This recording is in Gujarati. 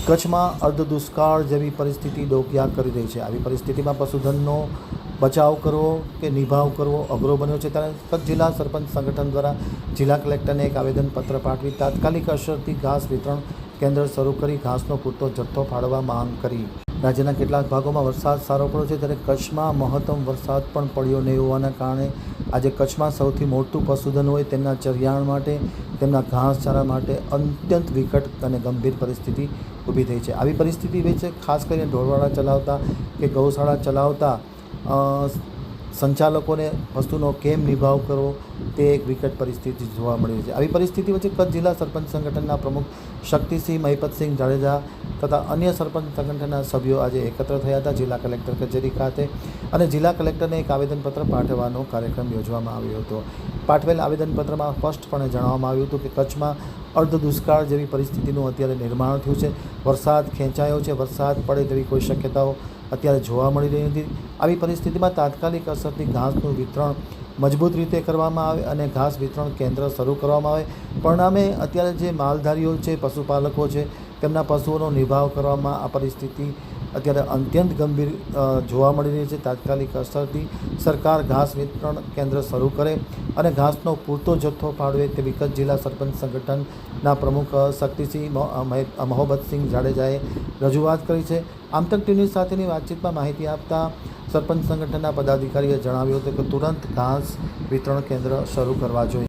કચ્છમાં અર્ધ દુષ્કાળ જેવી પરિસ્થિતિ ડોકિયા કરી રહી છે। આવી પરિસ્થિતિમાં પશુધનનો બચાવ કરવો કે નિભાવ કરવો અઘરો બન્યો છે। ત્યારે કચ્છ જિલ્લા સરપંચ સંગઠન દ્વારા જિલ્લા કલેક્ટરને એક આવેદનપત્ર પાઠવી તાત્કાલિક અસરથી ઘાસ વિતરણ કેન્દ્ર શરૂ કરી ઘાસનો પૂરતો જથ્થો ફાળવવા માંગ કરી। રાજ્યના કેટલાક ભાગોમાં વરસાદ સારો પડ્યો છે, ત્યારે કચ્છમાં મહત્તમ વરસાદ પણ પડ્યો નહીં હોવાના કારણે આજે કચ્છમાં સૌથી મોટું પશુધન હોય તેમના ચરિયાણ માટે, તેમના ઘાસચારા માટે અત્યંત વિકટ અને ગંભીર પરિસ્થિતિ ઊભી થઈ છે। આવી પરિસ્થિતિ વચ્ચે ખાસ કરીને ઢોરવાડા ચલાવતા કે ગૌશાળા ચલાવતા સંચાલકોને વસ્તુનો કેમ નિભાવ કરવો તે એક વિકટ પરિસ્થિતિ જોવા મળી રહી છે। આવી પરિસ્થિતિ વચ્ચે કચ્છ જિલ્લા સરપંચ સંગઠનના પ્રમુખ શક્તિસિંહ મહિપતસિંહ જાડેજા તથા અન્ય સરપંચ સંગઠનના સભ્યો આજે એકત્ર થયા હતા જિલ્લા કલેક્ટર કચેરી ખાતે અને જિલ્લા કલેક્ટરને એક આવેદનપત્ર પાઠવવાનો કાર્યક્રમ યોજવામાં આવ્યો હતો। પાઠવેલ આવેદનપત્રમાં સ્પષ્ટપણે જણાવવામાં આવ્યું હતું કે કચ્છમાં અર્ધ દુષ્કાળ જેવી પરિસ્થિતિનું અત્યારે નિર્માણ થયું છે। વરસાદ ખેંચાયો છે, વરસાદ પડે તેવી કોઈ શક્યતાઓ અત્યારે જોવા મળી રહી નથી। આવી પરિસ્થિતિમાં તાત્કાલિક અસરથી ઘાસનું વિતરણ મજબૂત રીતે કરવામાં આવે અને ઘાસ વિતરણ કેન્દ્ર શરૂ કરવામાં આવે। પરિણામે અત્યારે જે માલધારીઓ છે, પશુપાલકો છે, તેમના પશુઓનો નિભાવ કરવામાં આ પરિસ્થિતિ અત્યારે અત્યંત ગંભીર જોવા મળી રહી છે। તાત્કાલિક અસરથી સરકાર ઘાસ વિતરણ કેન્દ્ર શરૂ કરે અને ઘાસનો પૂરતો જથ્થો ફાળવે તેવી કચ્છ જિલ્લા સરપંચ સંગઠનના પ્રમુખ શક્તિસિંહ મહોબતસિંહ જાડેજાએ રજૂઆત કરી છે। આમતક ટીવી સાથેની વાતચીતમાં માહિતી આપતા સરપંચ સંગઠનના પદાધિકારીએ જણાવ્યું હતું કે તુરંત ઘાસ વિતરણ કેન્દ્ર શરૂ કરવા જોઈએ।